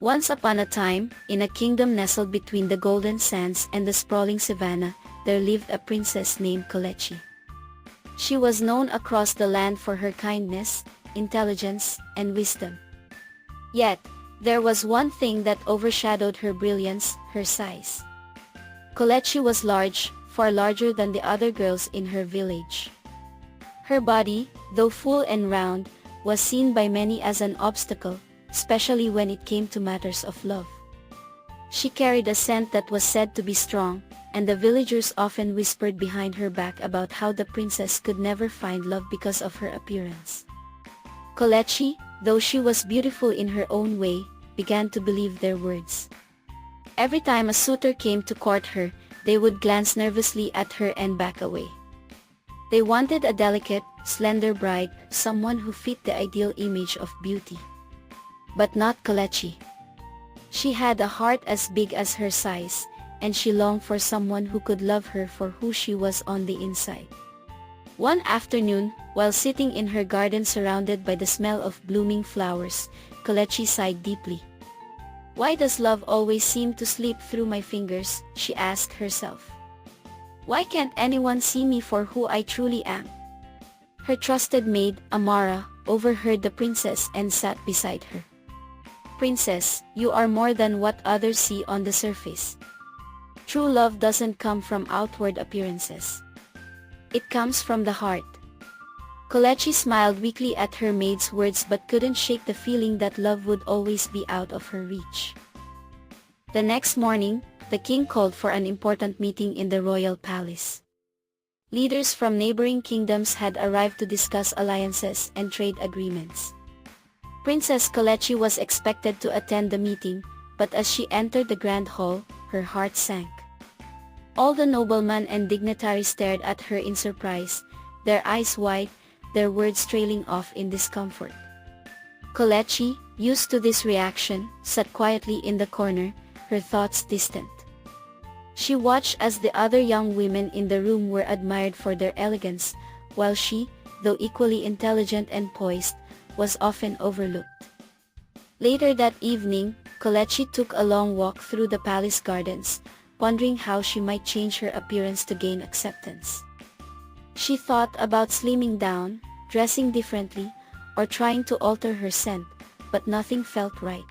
Once upon a time, in a kingdom nestled between the golden sands and the sprawling savanna, there lived a princess named Kalechi. She was known across the land for her kindness, intelligence, and wisdom. Yet, there was one thing that overshadowed her brilliance: her size. Kalechi was large, far larger than the other girls in her village. Her body, though full and round, was seen by many as an obstacle, especially when it came to matters of love. She carried a scent that was said to be strong, and the villagers often whispered behind her back about how the princess could never find love because of her appearance. Kalechi, though she was beautiful in her own way, began to believe their words. Every time a suitor came to court her, they would glance nervously at her and back away. They wanted a delicate, slender bride, someone who fit the ideal image of beauty. But not Kalechi. She had a heart as big as her size, and she longed for someone who could love her for who she was on the inside. One afternoon, while sitting in her garden surrounded by the smell of blooming flowers, Kalechi sighed deeply. "Why does love always seem to slip through my fingers?" she asked herself. "Why can't anyone see me for who I truly am?" Her trusted maid, Amara, overheard the princess and sat beside her. "Princess, you are more than what others see on the surface. True love doesn't come from outward appearances. It comes from the heart." Kalechi smiled weakly at her maid's words but couldn't shake the feeling that love would always be out of her reach. The next morning, the king called for an important meeting in the royal palace. Leaders from neighboring kingdoms had arrived to discuss alliances and trade agreements. Princess Kalechi was expected to attend the meeting, but as she entered the grand hall, her heart sank. All the noblemen and dignitaries stared at her in surprise, their eyes wide, their words trailing off in discomfort. Kalechi, used to this reaction, sat quietly in the corner, her thoughts distant. She watched as the other young women in the room were admired for their elegance, while she, though equally intelligent and poised, was often overlooked. Later that evening, Kalechi took a long walk through the palace gardens, wondering how she might change her appearance to gain acceptance. She thought about slimming down, dressing differently, or trying to alter her scent, but nothing felt right.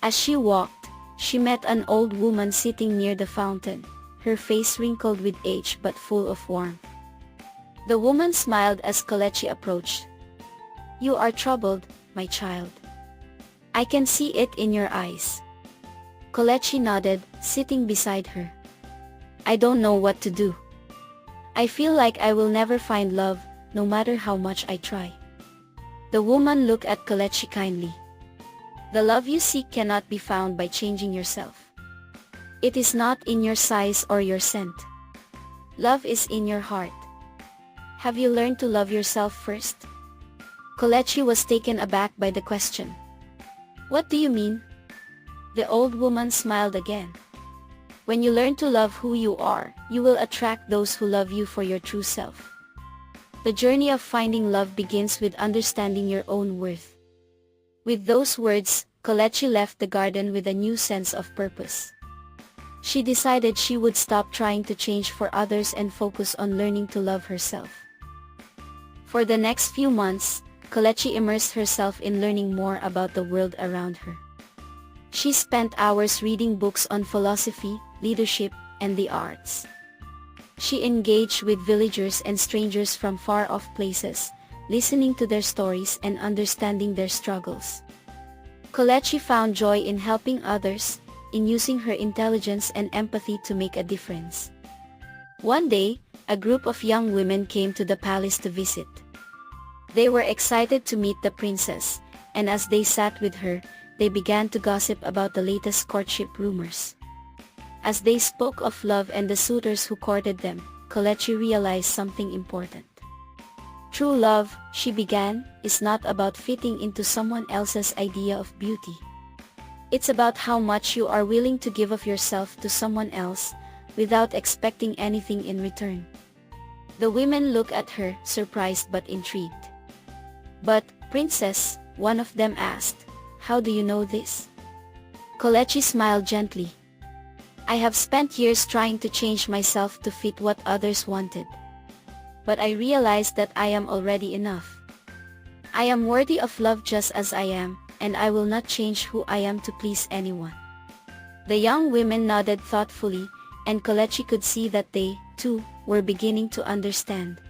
As she walked, she met an old woman sitting near the fountain, her face wrinkled with age but full of warmth. The woman smiled as Kalechi approached. "You are troubled, my child. I can see it in your eyes." Kalechi nodded, sitting beside her. "I don't know what to do. I feel like I will never find love, no matter how much I try." The woman looked at Kalechi kindly. "The love you seek cannot be found by changing yourself. It is not in your size or your scent. Love is in your heart. Have you learned to love yourself first?" Kalechi was taken aback by the question. "What do you mean?" The old woman smiled again. "When you learn to love who you are, you will attract those who love you for your true self. The journey of finding love begins with understanding your own worth." With those words, Kalechi left the garden with a new sense of purpose. She decided she would stop trying to change for others and focus on learning to love herself. For the next few months, Kalechi immersed herself in learning more about the world around her. She spent hours reading books on philosophy, leadership, and the arts. She engaged with villagers and strangers from far-off places, listening to their stories and understanding their struggles. Kalechi found joy in helping others, in using her intelligence and empathy to make a difference. One day, a group of young women came to the palace to visit. They were excited to meet the princess, and as they sat with her, they began to gossip about the latest courtship rumors. As they spoke of love and the suitors who courted them, Kalechi realized something important. "True love," she began, "is not about fitting into someone else's idea of beauty. It's about how much you are willing to give of yourself to someone else, without expecting anything in return." The women looked at her, surprised but intrigued. "But, princess," one of them asked, "how do you know this?" Kelechi smiled gently. I have spent years trying to change myself to fit what others wanted. But I realized that I am already enough. I am worthy of love just as I am, and I will not change who I am to please anyone. The young women nodded thoughtfully, and Kelechi could see that they, too, were beginning to understand.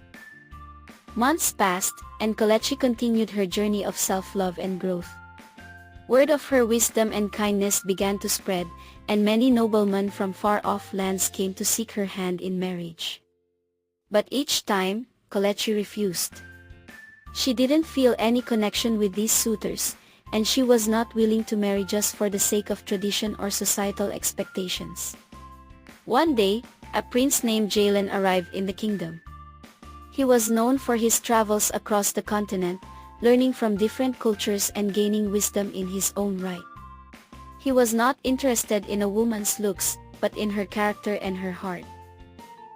Months passed, and Kelechi continued her journey of self-love and growth. Word of her wisdom and kindness began to spread, and many noblemen from far-off lands came to seek her hand in marriage. But each time, Kelechi refused. She didn't feel any connection with these suitors, and she was not willing to marry just for the sake of tradition or societal expectations. One day, a prince named Jalen arrived in the kingdom. He was known for his travels across the continent, learning from different cultures and gaining wisdom in his own right. He was not interested in a woman's looks, but in her character and her heart.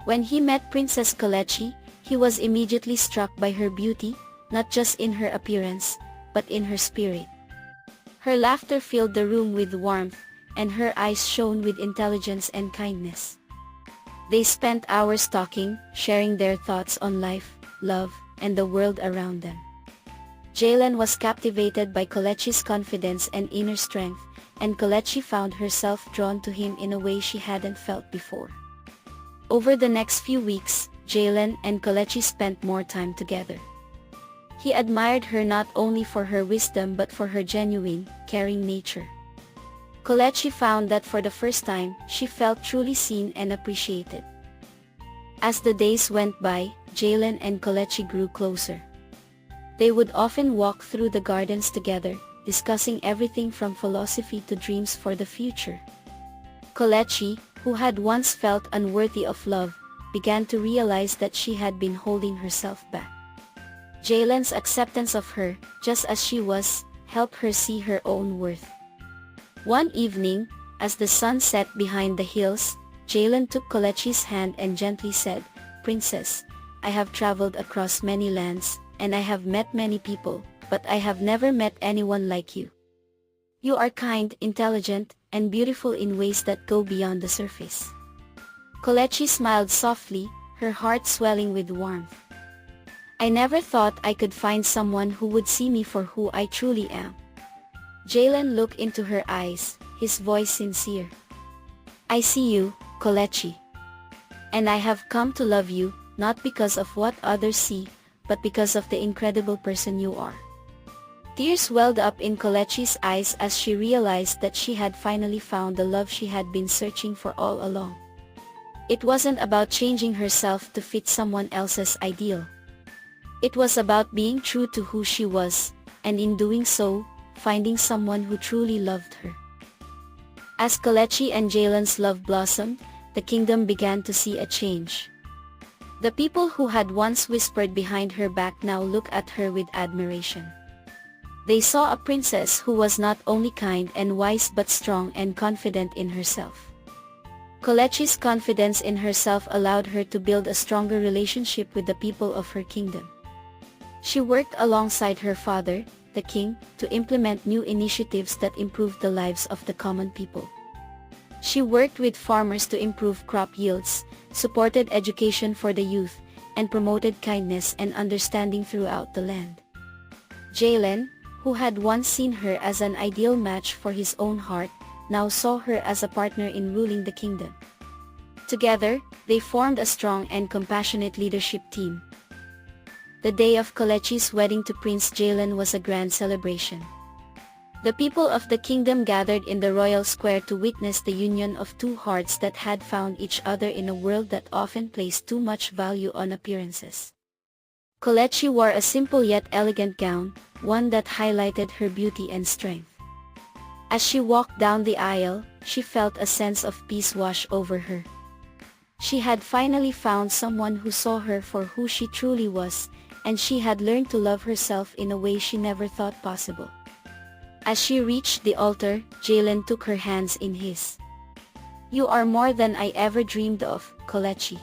When he met Princess Kelechi, he was immediately struck by her beauty, not just in her appearance, but in her spirit. Her laughter filled the room with warmth, and her eyes shone with intelligence and kindness. They spent hours talking, sharing their thoughts on life, love, and the world around them. Jalen was captivated by Kelechi's confidence and inner strength, and Kelechi found herself drawn to him in a way she hadn't felt before. Over the next few weeks, Jalen and Kelechi spent more time together. He admired her not only for her wisdom but for her genuine, caring nature. Kelechi found that for the first time, she felt truly seen and appreciated. As the days went by, Jalen and Kelechi grew closer. They would often walk through the gardens together, discussing everything from philosophy to dreams for the future. Kelechi, who had once felt unworthy of love, began to realize that she had been holding herself back. Jalen's acceptance of her, just as she was, helped her see her own worth. One evening, as the sun set behind the hills, Jalen took Kelechi's hand and gently said, "Princess, I have traveled across many lands, and I have met many people, but I have never met anyone like you. You are kind, intelligent, and beautiful in ways that go beyond the surface." Kelechi smiled softly, her heart swelling with warmth. "I never thought I could find someone who would see me for who I truly am." Jalen looked into her eyes, his voice sincere. "I see you, Kelechi. And I have come to love you, not because of what others see, but because of the incredible person you are." Tears welled up in Kelechi's eyes as she realized that she had finally found the love she had been searching for all along. It wasn't about changing herself to fit someone else's ideal. It was about being true to who she was, and in doing so, finding someone who truly loved her. As Kelechi and Jalen's love blossomed, the kingdom began to see a change. The people who had once whispered behind her back now looked at her with admiration. They saw a princess who was not only kind and wise but strong and confident in herself. Kelechi's confidence in herself allowed her to build a stronger relationship with the people of her kingdom. She worked alongside her father, the king, to implement new initiatives that improved the lives of the common people. She worked with farmers to improve crop yields, supported education for the youth, and promoted kindness and understanding throughout the land. Jalen, who had once seen her as an ideal match for his own heart, now saw her as a partner in ruling the kingdom. Together, they formed a strong and compassionate leadership team. The day of Kelechi's wedding to Prince Jalen was a grand celebration. The people of the kingdom gathered in the royal square to witness the union of two hearts that had found each other in a world that often placed too much value on appearances. Kelechi wore a simple yet elegant gown, one that highlighted her beauty and strength. As she walked down the aisle, she felt a sense of peace wash over her. She had finally found someone who saw her for who she truly was, and she had learned to love herself in a way she never thought possible. As she reached the altar, Jalen took her hands in his. "You are more than I ever dreamed of, Kelechi.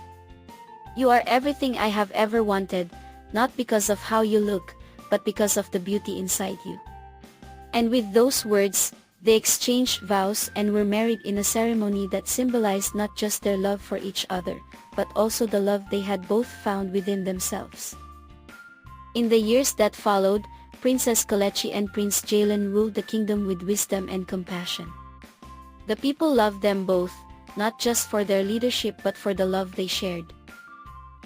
You are everything I have ever wanted, not because of how you look, but because of the beauty inside you." And with those words, They exchanged vows and were married in a ceremony that symbolized not just their love for each other, but also the love they had both found within themselves. In the years that followed, Princess Kelechi and Prince Jalen ruled the kingdom with wisdom and compassion. The people loved them both, not just for their leadership but for the love they shared.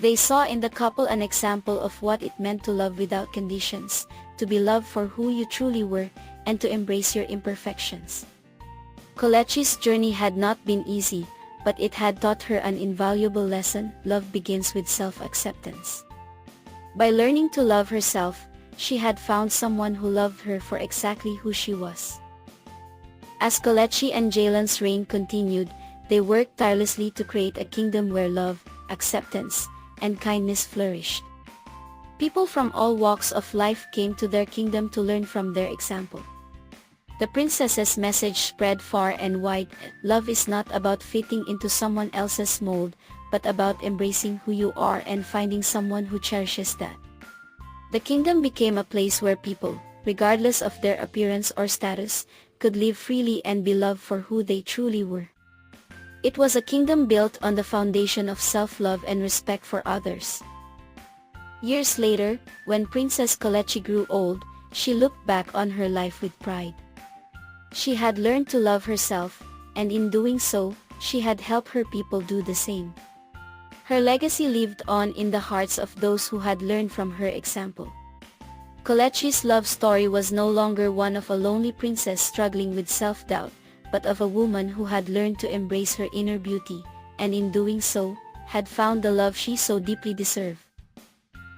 They saw in the couple an example of what it meant to love without conditions, to be loved for who you truly were, and to embrace your imperfections. Kelechi's journey had not been easy, but it had taught her an invaluable lesson: love begins with self-acceptance. By learning to love herself, she had found someone who loved her for exactly who she was. As Kelechi and Jalen's reign continued, they worked tirelessly to create a kingdom where love, acceptance, and kindness flourished. People from all walks of life came to their kingdom to learn from their example. The princess's message spread far and wide: love is not about fitting into someone else's mold, but about embracing who you are and finding someone who cherishes that. The kingdom became a place where people, regardless of their appearance or status, could live freely and be loved for who they truly were. It was a kingdom built on the foundation of self-love and respect for others. Years later, when Princess Kelechi grew old, she looked back on her life with pride. She had learned to love herself, and in doing so, she had helped her people do the same. Her legacy lived on in the hearts of those who had learned from her example. Kelechi's love story was no longer one of a lonely princess struggling with self-doubt, but of a woman who had learned to embrace her inner beauty, and in doing so, had found the love she so deeply deserved.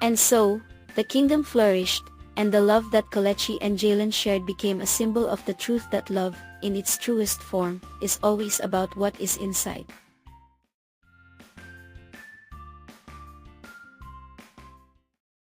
And so, the kingdom flourished, and the love that Kelechi and Jalen shared became a symbol of the truth that love, in its truest form, is always about what is inside.